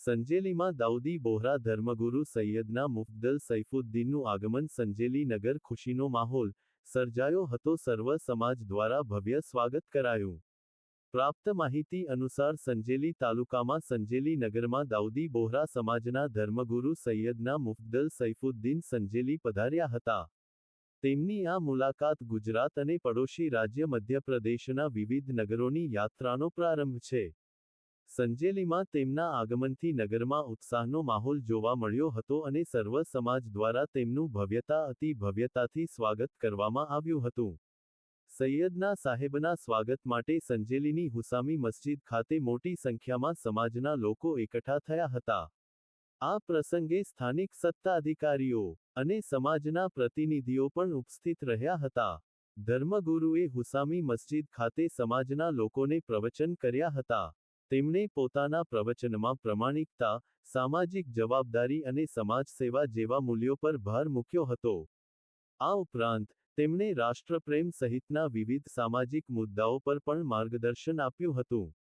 સંજેલીમાં દાઉદી બોહરા ધર્મગુરુ સૈયદના મુફદ્દલ સૈફુદ્દીનનું આગમન. સંજેલી નગર ખુશીનો માહોલ સર્જાયો હતો. સર્વ સમાજ દ્વારા ભવ્ય સ્વાગત કરાયું. પ્રાપ્ત માહિતી અનુસાર સંજેલી તાલુકામાં સંજેલી નગરમાં દાઉદી બોહરા સમાજના ધર્મગુરુ સૈયદના મુફદ્દલ સૈફુદ્દીન સંજેલી પધાર્યા હતા. તેમની આ મુલાકાત ગુજરાત અને પડોશી રાજ્ય મધ્યપ્રદેશના વિવિધ નગરોની યાત્રાનો પ્રારંભ છે. સંજેલીમાં તેમના આગમનથી નગરમાં ઉત્સાહનો માહોલ જોવા મળ્યો હતો અને સર્વ સમાજ દ્વારા તેમનું અતિ ભવ્યતાથી સ્વાગત કરવામાં આવ્યું હતું. સૈયદના સાહેબના સ્વાગત માટે સંજેલીની હુસામી મસ્જિદ ખાતે મોટી સંખ્યામાં સમાજના લોકો એકઠા થયા હતા. આ પ્રસંગે સ્થાનિક સત્તાધિકારીઓ અને સમાજના પ્રતિનિધિઓ પણ ઉપસ્થિત રહ્યા હતા. ધર્મગુરુએ હુસામી મસ્જિદ ખાતે સમાજના લોકોને પ્રવચન કર્યા હતા. તેમણે પોતાના પ્રવચનમાં પ્રમાણિકતા, સામાજિક જવાબદારી અને સમાજ સેવા જેવા મૂલ્યો પર ભાર મૂક્યો હતો. આ ઉપરાંત, તેમણે રાષ્ટ્રપ્રેમ સહિતના વિવિધ સામાજિક મુદ્દાઓ પર પણ માર્ગદર્શન આપ્યું હતું.